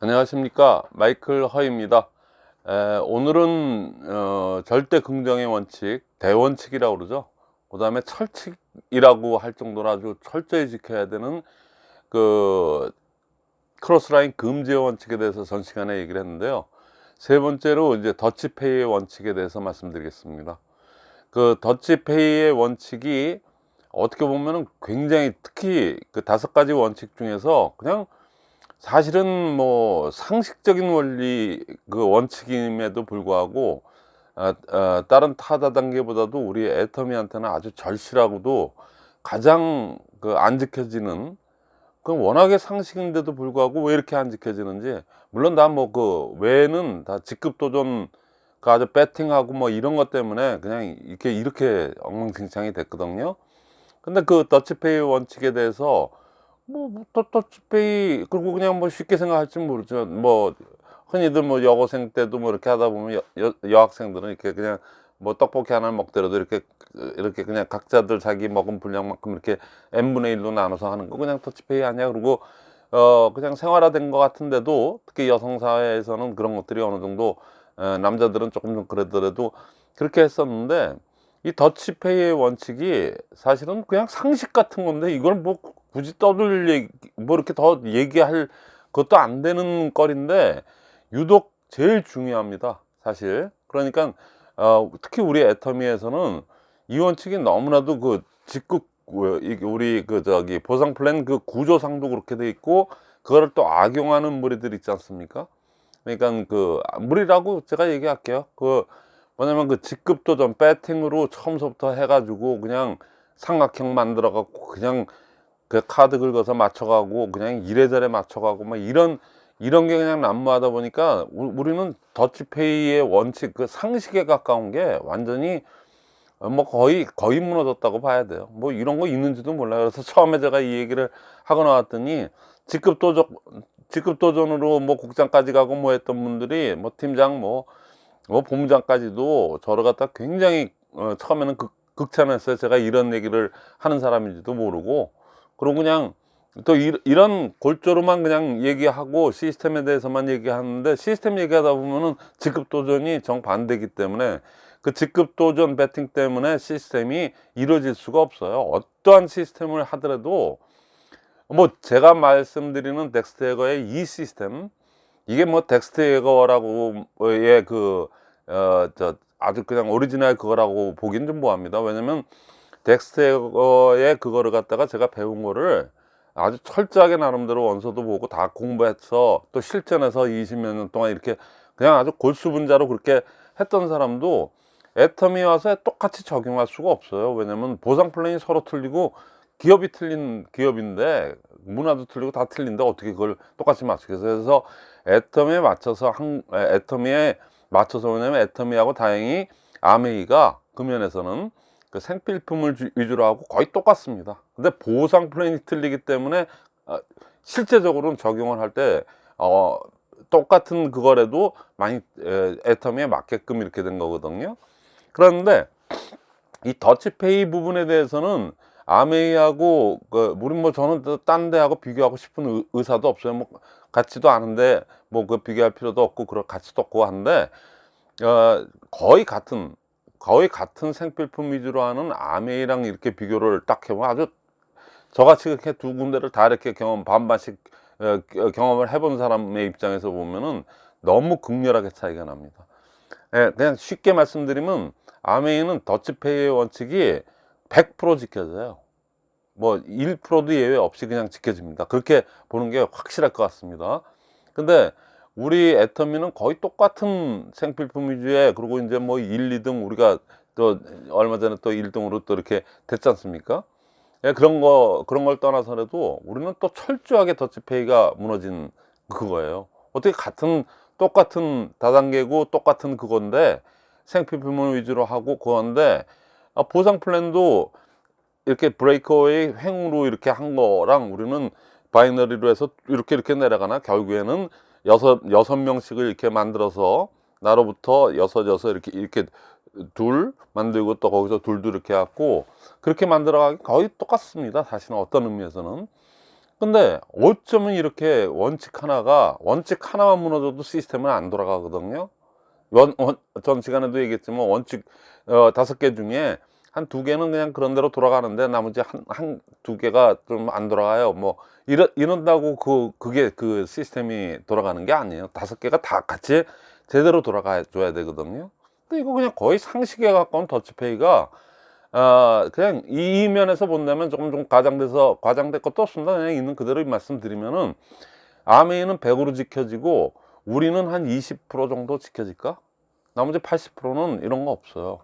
안녕하십니까, 마이클 허입니다. 오늘은 절대 긍정의 원칙, 대원칙이라고 그러죠. 그 다음에 철칙이라고 할 정도로 아주 철저히 지켜야 되는 그 크로스라인 금지의 원칙에 대해서 전 시간에 얘기를 했는데요. 세 번째로 이제 더치페이의 원칙에 대해서 말씀드리겠습니다. 그 더치페이의 원칙이 어떻게 보면은 굉장히, 특히 그 5가지 원칙 중에서 그냥 사실은 뭐 상식적인 원리 그 원칙임에도 불구하고 다른 타다 단계보다도 우리 애터미한테는 아주 절실하고도 가장 그 안 지켜지는, 그 워낙에 상식인데도 불구하고 왜 이렇게 안 지켜지는지. 물론 다 뭐 그 외에는 다 직급 도전, 그 아주 배팅하고 뭐 이런 것 때문에 그냥 이렇게 엉망진창이 됐거든요. 근데 그 더치페이 원칙에 대해서 더치페이, 그리고 그냥 뭐 쉽게 생각할지 모르죠. 뭐 흔히들 뭐 여고생 때도 뭐 이렇게 하다 보면 여학생들은 이렇게 그냥 뭐 떡볶이 하나 먹더라도 이렇게 그냥 각자들 자기 먹은 분량만큼 이렇게 n분의 1로 나눠서 하는 거 그냥 더치페이 아니야. 그리고 그냥 생활화된 것 같은데도, 특히 여성 사회에서는 그런 것들이 어느 정도, 남자들은 조금 좀 그러더라도 그렇게 했었는데, 이 더치페이의 원칙이 사실은 그냥 상식 같은 건데 이걸 뭐 굳이 떠들 얘기, 뭐 이렇게 더 얘기할 것도 안 되는 거리인데 유독 제일 중요합니다, 사실. 그러니까 특히 우리 애터미에서는 이 원칙이 너무나도 그 직급, 이게 우리 그 저기 보상 플랜 그 구조상도 그렇게 돼 있고, 그거를 또 악용하는 무리들 있지 않습니까? 그러니까 그 무리라고 제가 얘기할게요. 그 뭐냐면 그 직급도전 배팅으로 처음서부터 해가지고 그냥 삼각형 만들어 갖고 그냥 그 카드 긁어서 맞춰가고 그냥 이래저래 맞춰가고 뭐 이런 게 그냥 난무하다 보니까 우리는 더치페이의 원칙, 그 상식에 가까운 게 완전히 뭐 거의 무너졌다고 봐야 돼요. 뭐 이런 거 있는지도 몰라요. 그래서 처음에 제가 이 얘기를 하고 나왔더니 직급도전으로 뭐 국장까지 가고 뭐 했던 분들이 뭐 팀장 뭐 본부장까지도 저를 갖다 굉장히 처음에는 극찬했어요. 제가 이런 얘기를 하는 사람인지도 모르고. 그리고 그냥 또 이런 골조로만 그냥 얘기하고 시스템에 대해서만 얘기하는데, 시스템 얘기하다 보면은 직급 도전이 정반대이기 때문에 그 직급 도전 배팅 때문에 시스템이 이루어질 수가 없어요. 어떠한 시스템을 하더라도 뭐 제가 말씀드리는 덱스테거의 이 시스템, 이게 뭐 덱스테거라고의 아주 그냥 오리지널 그거라고 보긴 좀 뭐합니다. 왜냐면 덱스테거의 그거를 갖다가 제가 배운 거를 아주 철저하게 나름대로 원서도 보고 다 공부해서 또 실전에서 20몇 년 동안 이렇게 그냥 아주 골수분자로 그렇게 했던 사람도 애터미 와서 똑같이 적용할 수가 없어요. 왜냐면 보상 플랜이 서로 틀리고, 기업이 틀린 기업인데 문화도 틀리고 다 틀린데 어떻게 그걸 똑같이 맞추겠어요. 그래서 애터미에 맞춰서 뭐냐면, 애터미하고 다행히 아메이가 그 면에서는 그 생필품을 위주로 하고 거의 똑같습니다. 근데 보상 플랜이 틀리기 때문에 실제적으로는 적용을 할 때 똑같은 그거라도 많이 애터미에 맞게끔 이렇게 된 거거든요. 그런데 이 더치페이 부분에 대해서는 아메이하고 우리 뭐 저는 딴 데하고 비교하고 싶은 의사도 없어요. 뭐 같지도 않은데 뭐 그 비교할 필요도 없고 그럴 가치도 없고 한데, 어, 거의 같은 생필품 위주로 하는 아메이랑 이렇게 비교를 딱 해보면 아주, 저같이 이렇게 두 군데를 다 이렇게 반반씩 경험을 해본 사람의 입장에서 보면은 너무 극렬하게 차이가 납니다. 예, 그냥 쉽게 말씀드리면 아메이는 더치페이의 원칙이 100% 지켜져요. 뭐 1%도 예외 없이 그냥 지켜집니다. 그렇게 보는 게 확실할 것 같습니다. 근데 우리 애터미는 거의 똑같은 생필품 위주에, 그리고 이제 뭐 1, 2등 우리가 또 얼마 전에 또 1등으로 또 이렇게 됐지 않습니까? 예, 그런 걸 떠나서라도 우리는 또 철저하게 더치페이가 무너진 그거예요. 어떻게 똑같은 다단계고 똑같은 그건데 생필품을 위주로 하고 그건데, 보상 플랜도 이렇게 브레이크어웨이 횡으로 이렇게 한 거랑 우리는 바이너리로 해서 이렇게 내려가나, 결국에는 여섯 명씩을 이렇게 만들어서 나로부터 여섯 이렇게 둘 만들고 또 거기서 둘도 이렇게 해갖고 그렇게 만들어가기 거의 똑같습니다, 사실은 어떤 의미에서는. 근데 어쩌면 이렇게 원칙 하나만 무너져도 시스템은 안 돌아가거든요. 전 시간에도 얘기했지만 원칙 5개 중에 한 2개는 그냥 그런 대로 돌아가는데 나머지 한 2개가 좀 안 돌아가요. 뭐 이런다고 그게 그 시스템이 돌아가는 게 아니에요. 5개가 다 같이 제대로 돌아가 줘야 되거든요. 근데 이거 그냥 거의 상식에 가까운 더치페이가 그냥 이 면에서 본다면 조금 좀 과장될 것도 없습니다. 그냥 있는 그대로 말씀드리면은 아메이는 100으로 지켜지고 우리는 한 20% 정도 지켜질까? 나머지 80%는 이런 거 없어요.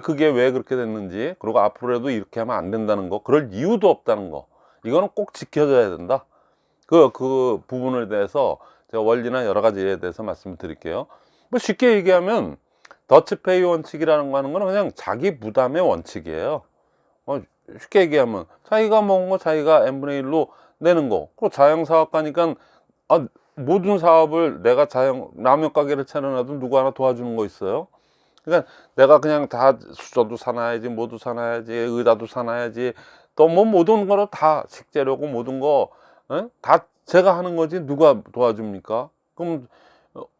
그게 왜 그렇게 됐는지, 그리고 앞으로라도 이렇게 하면 안 된다는 거, 그럴 이유도 없다는 거, 이거는 꼭 지켜져야 된다. 그 부분에 대해서 제가 원리나 여러 가지에 대해서 말씀을 드릴게요. 뭐 쉽게 얘기하면 더치페이 원칙이라는 거 하는 거는 그냥 자기 부담의 원칙이에요. 쉽게 얘기하면 자기가 먹은 거 자기가 n분의 1로 내는 거. 그리고 자영사업가니까 모든 사업을 내가 라면 가게를 차려놔도 누구 하나 도와주는 거 있어요? 그러니까 내가 그냥 다 수저도 사놔야지, 뭐도 사놔야지, 의자도 사놔야지, 또 뭐 모든 거로 다 식재료고 모든 거 다 제가 하는 거지 누가 도와줍니까? 그럼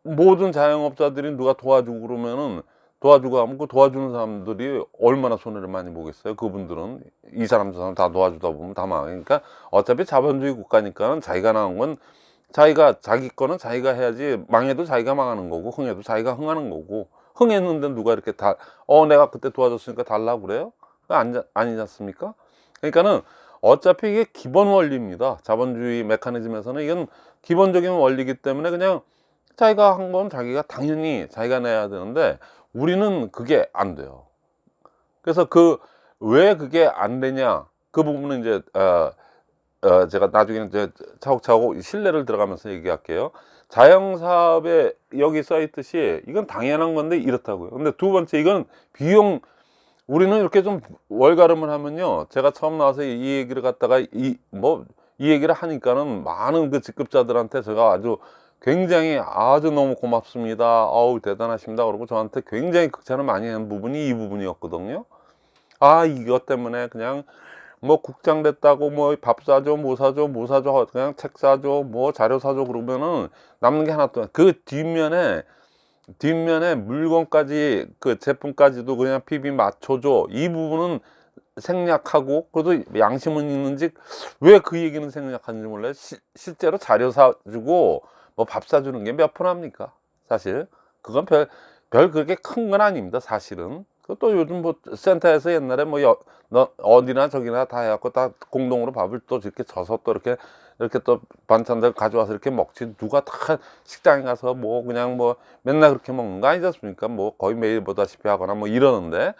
모든 자영업자들이 누가 도와주고 그러면은 도와주고 하면 그 도와주는 사람들이 얼마나 손해를 많이 보겠어요. 그분들은 이 사람 저 사람 다 도와주다 보면 다 망하니까, 어차피 자본주의 국가니까는 자기가 나온 건 자기 거는 자기가 해야지, 망해도 자기가 망하는 거고 흥해도 자기가 흥하는 거고, 흥했는데 누가 이렇게 내가 그때 도와줬으니까 달라고 그래요? 아니지 않습니까? 그러니까는 어차피 이게 기본 원리입니다. 자본주의 메커니즘에서는 이건 기본적인 원리이기 때문에 그냥 자기가 한 건 자기가 당연히 자기가 내야 되는데, 우리는 그게 안 돼요. 그래서 왜 그게 안 되냐, 그 부분은 이제 제가 나중에 이제 차곡차곡 신뢰를 들어가면서 얘기할게요. 자영사업에 여기 써 있듯이 이건 당연한 건데 이렇다고요. 근데 두 번째, 이건 우리는 이렇게 좀 월가름을 하면요, 제가 처음 나와서 이 얘기를 갖다가 이 얘기를 하니까는 많은 그 직급자들한테 제가 굉장히 너무 고맙습니다, 어우 대단하십니다, 그러고 저한테 굉장히 극찬을 많이 한 부분이 이 부분이었거든요. 이것 때문에 그냥 뭐 국장 됐다고 뭐 밥 사줘, 뭐 사줘, 그냥 책 사줘, 뭐 자료 사줘 그러면은 남는 게 하나도 없어요. 그 뒷면에 물건까지, 그 제품까지도 그냥 PB 맞춰줘, 이 부분은 생략하고, 그래도 양심은 있는지 왜 그 얘기는 생략하는지 몰라요. 실제로 자료 사주고 뭐 밥 사주는 게 몇 푼 합니까? 사실 그건 별 그렇게 큰 건 아닙니다, 사실은. 그것도 요즘 뭐 센터에서 옛날에 어디나 저기나 다 해갖고 다 공동으로 밥을 또 이렇게 져서 또 이렇게 또 반찬들 가져와서 이렇게 먹지, 누가 다 식당에 가서 뭐 그냥 뭐 맨날 그렇게 먹는 거 아니지 않습니까? 뭐 거의 매일 보다시피 하거나 뭐 이러는데,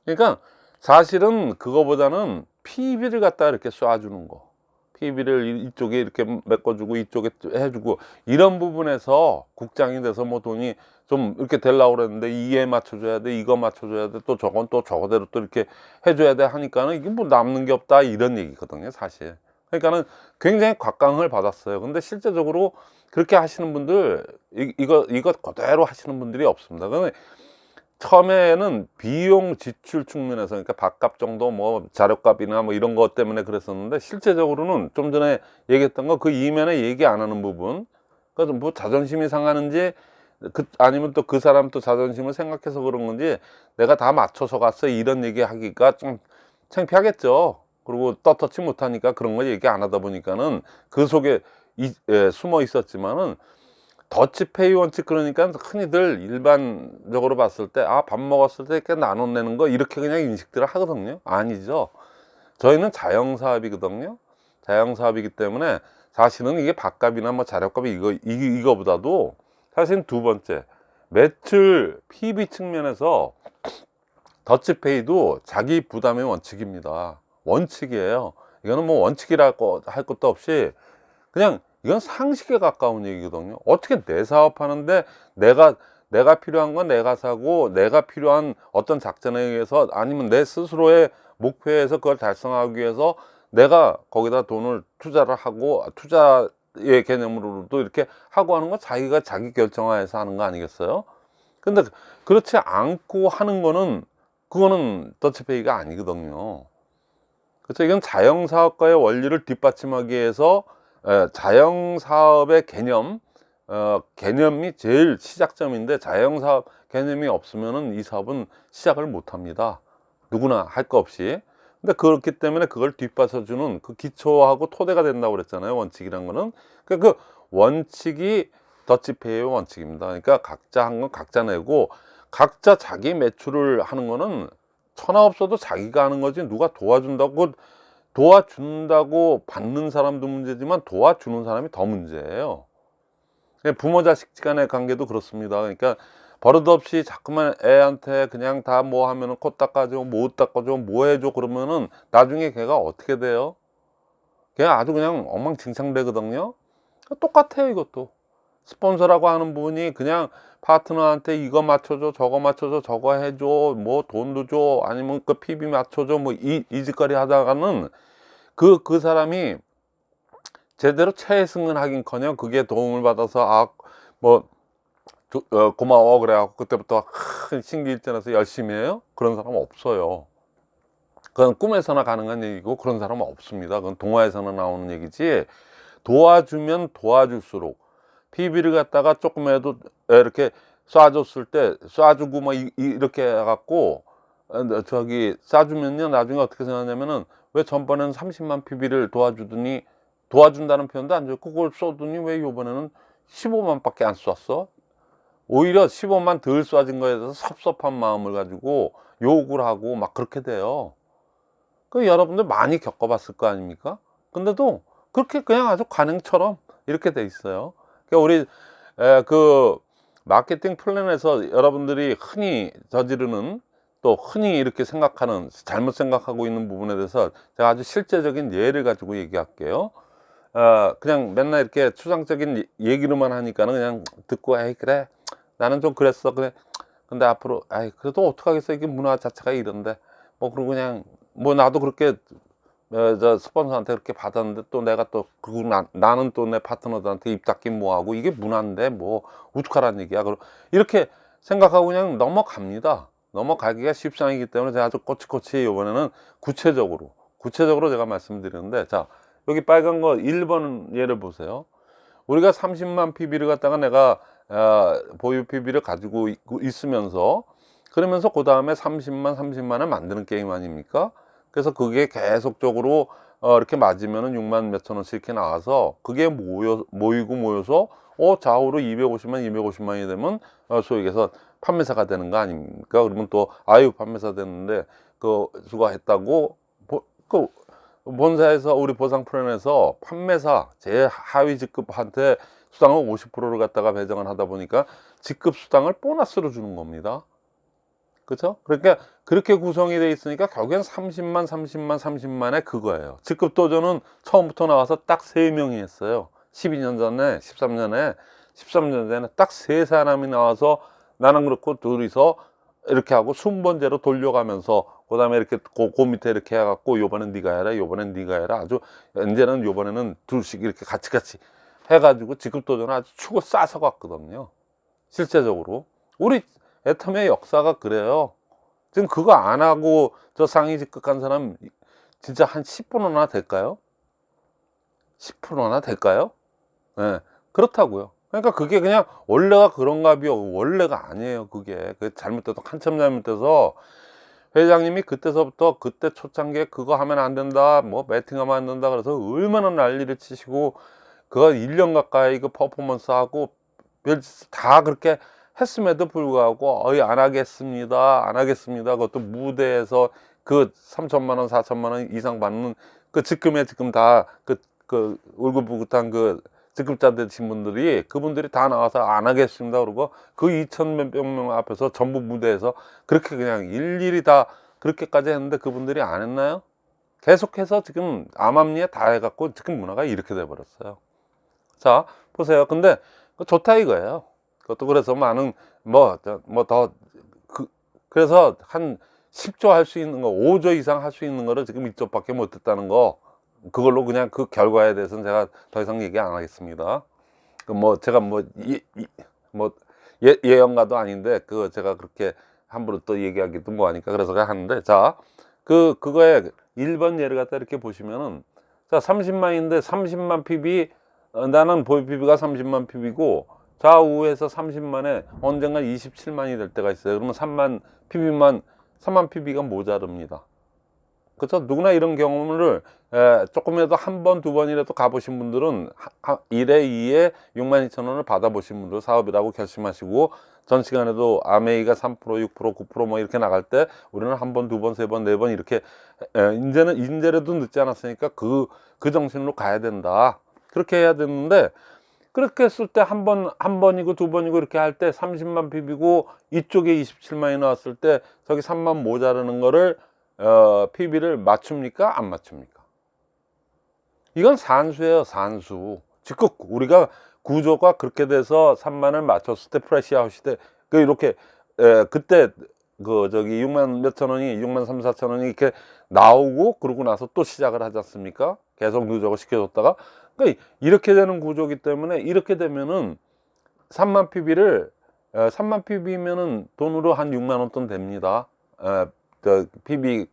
그러니까 사실은 그거보다는 PB를 갖다 이렇게 쏴주는 거, PB를 이쪽에 이렇게 메꿔주고 이쪽에 해주고, 이런 부분에서 국장이 돼서 뭐 돈이 좀 이렇게 되려고 그랬는데 이에 맞춰줘야 돼, 이거 맞춰줘야 돼, 또 저건 또 저거대로 또 이렇게 해줘야 돼 하니까는 이게 뭐 남는 게 없다, 이런 얘기거든요, 사실. 그러니까는 굉장히 곽강을 받았어요. 근데 실제적으로 그렇게 하시는 분들, 이거 그대로 하시는 분들이 없습니다. 그러면 처음에는 비용 지출 측면에서, 그러니까 밥값 정도, 뭐 자료값이나 뭐 이런 것 때문에 그랬었는데, 실제적으로는 좀 전에 얘기했던 거 그 이면에 얘기 안 하는 부분, 그러니까 뭐 자존심이 상하는지, 아니면 또 그 사람 또 자존심을 생각해서 그런 건지, 내가 다 맞춰서 갔어, 이런 얘기 하기가 좀 창피하겠죠. 그리고 떳떳지 못하니까 그런 거 얘기 안 하다 보니까는 그 속에 숨어 있었지만은, 더치페이 원칙, 그러니까 흔히들 일반적으로 봤을 때 밥 먹었을 때 이렇게 나눠 내는 거, 이렇게 그냥 인식들을 하거든요. 아니죠. 저희는 자영사업이거든요. 자영사업이기 때문에 사실은 이게 밥값이나 뭐 자료값이 이거보다도 사실은 두 번째, 매출 PB 측면에서 더치페이도 자기 부담의 원칙입니다. 원칙이에요. 이거는 뭐 원칙이라고 할 것도 없이 그냥 이건 상식에 가까운 얘기거든요. 어떻게 내 사업하는데 내가 필요한 건 내가 사고, 내가 필요한 어떤 작전에 의해서, 아니면 내 스스로의 목표에서 그걸 달성하기 위해서 내가 거기다 돈을 투자를 하고, 투자의 개념으로도 이렇게 하고 하는 거, 자기가 자기 결정하에서 하는 거 아니겠어요? 근데 그렇지 않고 하는 거는, 그거는 더치페이가 아니거든요. 그렇죠. 이건 자영사업가의 원리를 뒷받침하기 위해서 자영사업의 개념이 제일 시작점인데, 자영사업 개념이 없으면은 이 사업은 시작을 못 합니다. 누구나 할 거 없이. 근데 그렇기 때문에 그걸 뒷받쳐주는 그 기초하고 토대가 된다고 그랬잖아요. 원칙이란 거는. 그러니까 그 원칙이 더치페이의 원칙입니다. 그러니까 각자 한 건 각자 내고, 각자 자기 매출을 하는 거는 천하 없어도 자기가 하는 거지, 누가 도와준다고 받는 사람도 문제지만 도와주는 사람이 더 문제예요. 부모 자식 간의 관계도 그렇습니다. 그러니까 버릇없이 자꾸만 애한테 그냥 다 뭐 하면은 코 닦아줘, 뭐 옷 닦아줘, 뭐 해줘 그러면은 나중에 걔가 어떻게 돼요? 걔 아주 그냥 엉망진창 되거든요. 똑같아요, 이것도. 스폰서라고 하는 분이 그냥 파트너한테 이거 맞춰줘, 저거 맞춰줘, 저거 해줘, 뭐 돈도 줘, 아니면 그 PB 맞춰줘, 뭐 이 짓거리 하다가는 그 사람이 제대로 최승은하긴커녕 그게 도움을 받아서 뭐 고마워 그래갖고 그때부터 큰 신기일전해서 열심히 해요? 그런 사람은 없어요. 그건 꿈에서나 가능한 얘기고 그런 사람은 없습니다. 그건 동화에서나 나오는 얘기지. 도와주면 도와줄수록 PB를 갖다가 조금이라도 이렇게 쏴줬을 때 쏴주고 뭐 이렇게 해갖고 저기 쏴주면요, 나중에 어떻게 생각하냐면은 왜 전번에는 30만 PB를 도와주더니, 도와준다는 표현도 안 좋고, 그걸 쏘더니 왜 이번에는 15만 밖에 안 쐈어? 오히려 15만 덜 쏴진 거에 대해서 섭섭한 마음을 가지고 욕을 하고 막 그렇게 돼요. 그 여러분들 많이 겪어봤을 거 아닙니까? 근데도 그렇게 그냥 아주 관행처럼 이렇게 돼 있어요. 그러니까 우리 그 마케팅 플랜에서 여러분들이 흔히 저지르는, 또 흔히 이렇게 생각하는, 잘못 생각하고 있는 부분에 대해서 제가 아주 실제적인 예를 가지고 얘기할게요. 그냥 맨날 이렇게 추상적인 얘기로만 하니까는 그냥 듣고, 에이 그래 나는 좀 그랬어, 그래 근데 앞으로 아이 그래도 어떡하겠어, 이게 문화 자체가 이런데 뭐, 그러고 그냥 뭐 나도 그렇게 저 스폰서한테 그렇게 받았는데 또 내가 또 그거 나는 또 내 파트너들한테 입 닫기 뭐하고, 이게 문화인데 뭐 우뚝하란 얘기야. 이렇게 생각하고 그냥 넘어갑니다. 넘어가기가 쉽상이기 때문에 제가 아주 꼬치꼬치 이번에는 구체적으로 제가 말씀드리는데, 자 여기 빨간 거 1번 예를 보세요. 우리가 30만 PB를 갖다가 내가 보유 PB를 가지고 있으면서, 그러면서 그 다음에 30만을 만드는 게임 아닙니까? 그래서 그게 계속적으로 이렇게 맞으면은 6만 몇천 원씩 이렇게 나와서, 그게 모여서 좌우로 250만이 되면 소위 얘기해서 판매사가 되는 거 아닙니까? 그러면 또 판매사 됐는데 그 수고했다고 그 본사에서, 우리 보상 플랜에서 판매사 제하위 직급한테 수당을 50%를 갖다가 배정을 하다 보니까 직급 수당을 보너스로 주는 겁니다. 그렇죠? 그러니까 그렇게 구성이 돼 있으니까 결국엔 30만에 그거예요. 직급 도전은 처음부터 나와서 딱 3명이 했어요. 13년 전에 딱 3사람이 나와서, 나는 그렇고 둘이서 이렇게 하고 순번제로 돌려가면서, 그 다음에 이렇게 그 밑에 이렇게 해갖고 요번엔 네가 해라, 요번엔 네가 해라, 아주 이제는 요번에는 둘씩 이렇게 같이 해가지고 직급 도전을 아주 추고 싸서 갔거든요. 실제적으로 우리 애텀의 역사가 그래요. 지금 그거 안 하고 저 상위 직급 간 사람 진짜 한 10%나 될까요? 10%나 될까요? 네, 그렇다고요. 그러니까 그게 그냥 원래가 그런가 비요. 원래가 아니에요. 그게 잘못돼서, 한참 잘못돼서 회장님이 그때서부터, 그때 초창기에 그거 하면 안 된다, 뭐 매팅하면 안 된다 그래서 얼마나 난리를 치시고, 그거 1년 가까이 그 퍼포먼스 하고 다 그렇게 했음에도 불구하고 안 하겠습니다. 그것도 무대에서 그 3천만 원, 4천만 원 이상 받는 그 지금 다 그 울긋불긋한 그 직급자 되신 분들이, 그분들이 다 나와서 안 하겠습니다 그러고, 그 2천 몇백 명 앞에서 전부 무대에서 그렇게 그냥 일일이 다 그렇게까지 했는데 그분들이 안 했나요? 계속해서 지금 암암리에 다 해갖고 지금 문화가 이렇게 돼 버렸어요. 자 보세요. 근데 좋다 이거예요. 그것도 그래서 많은 그래서 한 10조 할 수 있는 거, 5조 이상 할 수 있는 거를 지금 이쪽밖에 못 했다는 거, 그걸로 그냥 그 결과에 대해서는 제가 더 이상 얘기 안 하겠습니다. 제가 예언가도 아닌데 제가 그렇게 함부로 또 얘기하기도 뭐하니까 그래서 하는데, 자 그거에 1번 예를 갖다 이렇게 보시면은, 자, 30만인데 30만 PB, 나는 보유 PB가 30만 PB고 좌우에서 30만에 언젠가 27만이 될 때가 있어요. 그러면 3만 PB가 모자릅니다. 그렇죠? 누구나 이런 경험을 조금이라도 한 번, 두 번이라도 가보신 분들은 1에 2에 6만 2천 원을 받아보신 분들, 사업이라고 결심하시고 전 시간에도 아메이가 3%, 6%, 9% 뭐 이렇게 나갈 때 우리는 한 번, 두 번, 세 번, 네 번 이렇게 이제라도 늦지 않았으니까 그 정신으로 가야 된다. 그렇게 해야 되는데, 그렇게 했을 때 한 번이고 두 번이고 이렇게 할 때 30만 PB고 이쪽에 27만이 나왔을 때 저기 3만 모자라는 거를 PB를 맞춥니까? 안 맞춥니까? 이건 산수예요, 산수. 즉각 우리가 구조가 그렇게 돼서 3만을 맞췄을 때 프레시 아웃이 때 이렇게 그때 저기 6만 몇천 원이 6만 3, 4천 원이 이렇게 나오고 그러고 나서 또 시작을 하지 않습니까? 계속 누적을 시켜줬다가, 그러니까 이렇게 되는 구조기 때문에 이렇게 되면은 3만 PB를 3만 PB면은 돈으로 한 6만 원 돈 됩니다. PB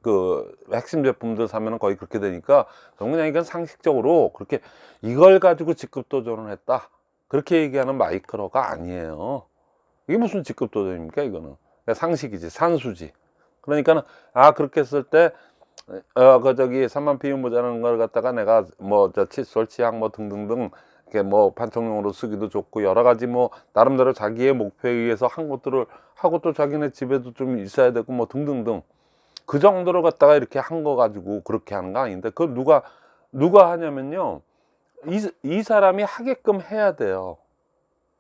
핵심 제품들 사면은 거의 그렇게 되니까, 그냥 이건 상식적으로 그렇게 이걸 가지고 직급 도전을 했다, 그렇게 얘기하는 마이크로가 아니에요. 이게 무슨 직급 도전입니까? 이거는 그냥 상식이지, 산수지. 그러니까는 그렇게 했을 때 저기 3만 PB 모자라는 걸 갖다가 내가 뭐 칫솔, 치약 뭐 등등등 이렇게 뭐 판촉용으로 쓰기도 좋고 여러 가지 뭐 나름대로 자기의 목표에 의해서 한 것들을 하고, 또 자기네 집에도 좀 있어야 되고 뭐 등등등, 그 정도로 갖다가 이렇게 한 거 가지고 그렇게 하는 거 아닌데, 그걸 누가 하냐면요, 이 사람이 하게끔 해야 돼요.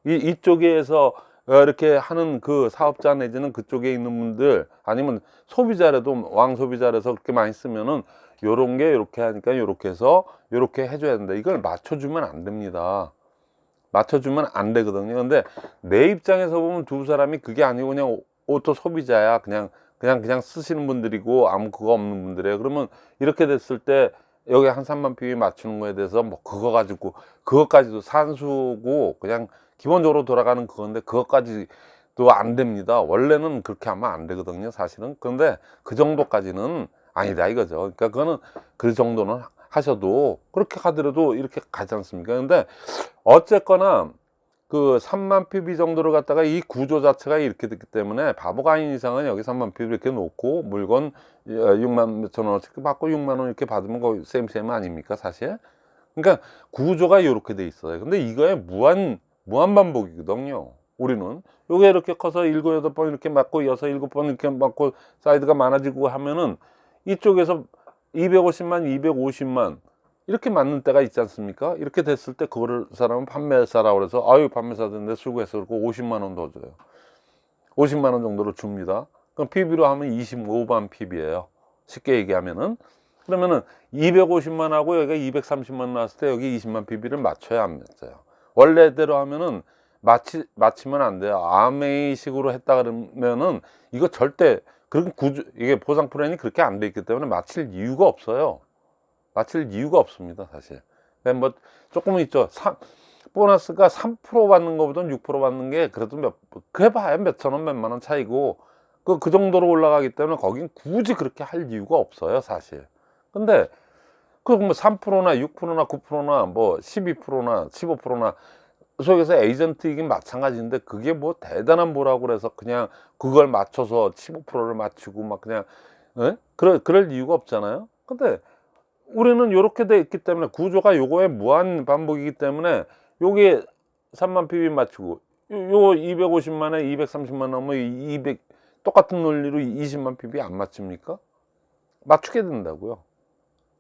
이쪽에서 이렇게 하는 그 사업자 내지는 그쪽에 있는 분들, 아니면 소비자라도 왕소비자라서 그렇게 많이 쓰면은 요런 게 이렇게 하니까 요렇게 해서 요렇게 해줘야 된다. 이걸 맞춰주면 안 됩니다. 맞춰주면 안 되거든요. 근데 내 입장에서 보면 두 사람이 그게 아니고 그냥 오토 소비자야. 그냥 쓰시는 분들이고 아무 그거 없는 분들이에요. 그러면 이렇게 됐을 때 여기 한 3만 PB 맞추는 거에 대해서 뭐 그거 가지고, 그것까지도 산수고 그냥 기본적으로 돌아가는 그건데 그것까지도 안 됩니다. 원래는 그렇게 하면 안 되거든요, 사실은. 그런데 그 정도까지는 아니다 이거죠. 그러니까 그거는 그 정도는 하셔도, 그렇게 하더라도 이렇게 가지 않습니까? 근데 어쨌거나 그 3만 PB 정도를 갖다가 이 구조 자체가 이렇게 됐기 때문에 바보가 아닌 이상은 여기 3만 PB 이렇게 놓고 물건 6만 몇천 원어치 받고 6만 원 이렇게 받으면 거의 쌤 아닙니까, 사실? 그러니까 구조가 이렇게 돼 있어요. 근데 이거에 무한 반복이거든요. 우리는 요게 이렇게 커서 7, 8번 이렇게 맞고 6, 7번 이렇게 맞고 사이드가 많아지고 하면은 이쪽에서 250만, 250만 이렇게 맞는 때가 있지 않습니까? 이렇게 됐을 때 그거를 사람은 판매사라고 그래서 판매사인데 수고해서 그러고 50만 원 더 줘요. 50만 원 정도로 줍니다. 그럼 PB로 하면 25만 PB예요. 쉽게 얘기하면은. 그러면은 250만 하고 여기가 230만 나왔을 때 여기 20만 PB를 맞춰야 안 맞아요. 원래대로 하면은 맞히면 안 돼요. 아메이식으로 했다 그러면은 이거 절대, 그런 구조, 이게 보상 플랜이 그렇게 안 돼 있기 때문에 맞힐 이유가 없어요. 맞힐 이유가 없습니다, 사실. 뭐 조금은 있죠. 보너스가 3% 받는 것보다는 6% 받는 게 그래도 그래봐야 몇천 원, 몇만 원 차이고 그 정도로 올라가기 때문에 거긴 굳이 그렇게 할 이유가 없어요, 사실. 근데 그 뭐 3%나 6%나 9%나 뭐 12%나 15%나 속에서 에이전트이긴 마찬가지인데, 그게 뭐 대단한 뭐라고 그래서 그냥 그걸 맞춰서 15%를 맞추고 막 그냥 그럴 이유가 없잖아요. 근데 우리는 요렇게 돼 있기 때문에 구조가 요거에 무한 반복이기 때문에 요게 3만 PB 맞추고 요 250만에 230만 나오면 200 똑같은 논리로 20만 PB 안 맞춥니까? 맞추게 된다고요.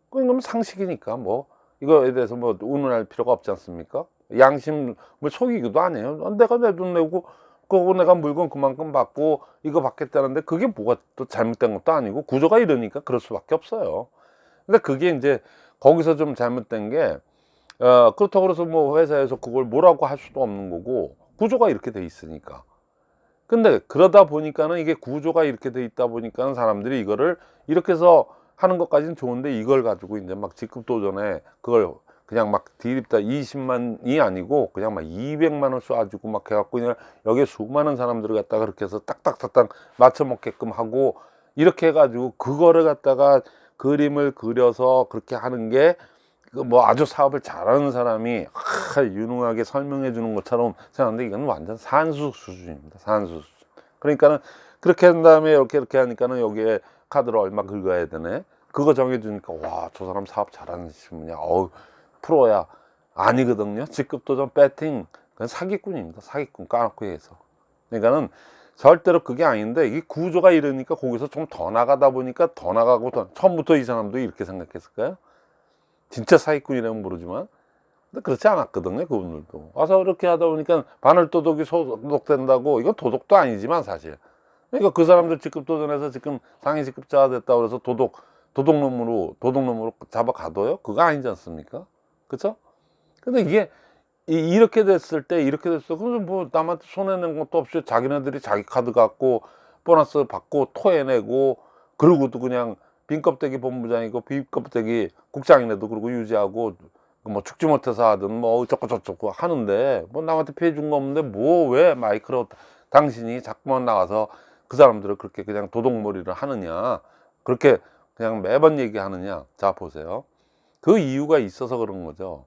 그건 상식이니까 뭐 이거에 대해서 뭐 운운할 필요가 없지 않습니까? 양심을 속이기도 아니에요. 내가 내 돈 내고 그거 내가 물건 그만큼 받고 이거 받겠다는데 그게 뭐가 또 잘못된 것도 아니고 구조가 이러니까 그럴 수밖에 없어요. 근데 그게 이제 거기서 좀 잘못된 게 그렇다고 그래서 뭐 회사에서 그걸 뭐라고 할 수도 없는 거고, 구조가 이렇게 돼 있으니까. 근데 그러다 보니까는 이게 구조가 이렇게 돼 있다 보니까는 사람들이 이거를 이렇게 해서 하는 것까지는 좋은데 이걸 가지고 이제 막 직급 도전에 그걸 그냥 막 디립다 20만이 아니고 그냥 막 200만 원 쏴주고 막 해갖고 그냥 여기에 수많은 사람들을 갖다가 그렇게 해서 딱딱딱딱 맞춰 먹게끔 하고 이렇게 해가지고 그거를 갖다가 그림을 그려서 그렇게 하는 게 그 뭐 아주 사업을 잘하는 사람이 유능하게 설명해 주는 것처럼 생각하는데 이건 완전 산수 수준입니다. 산수 수준. 그러니까는 그렇게 한 다음에 이렇게 하니까는 여기에 카드를 얼마 긁어야 되네. 그거 정해 주니까 와, 저 사람 사업 잘하는 분이야. 어우, 프로야. 아니거든요. 직급 도전 배팅. 그건 사기꾼입니다. 사기꾼 까놓고 해서. 그러니까는 절대로 그게 아닌데 이 구조가 이러니까 거기서 좀 더 나가다 보니까 더 나가고 더 처음부터 이 사람도 이렇게 생각했을까요? 진짜 사기꾼이라면 모르지만 근데 그렇지 않았거든요. 그분들도 와서 이렇게 하다 보니까 바늘도둑이 소독된다고 이건 도둑도 아니지만 사실 그러니까 그 사람들 직급 도전해서 지금 상위 직급자가 됐다고 그래서 도둑놈으로 잡아가둬요? 그거 아니지 않습니까? 그쵸? 근데 이게 이렇게 됐을 때 이렇게 됐어. 그럼 뭐 남한테 손해낸 것도 없이 자기네들이 자기 카드 갖고 보너스 받고 토해내고 그러고도 그냥 빈 껍데기 본부장이고 빈 껍데기 국장이네도 그러고 유지하고 뭐 죽지 못해서 하든 뭐 어쩌고 저쩌고 하는데 뭐 남한테 피해 준 거 없는데 뭐 왜 마이크로 당신이 자꾸만 나와서 그 사람들을 그렇게 그냥 도둑몰이를 하느냐 그렇게 그냥 매번 얘기하느냐. 자 보세요. 그 이유가 있어서 그런 거죠.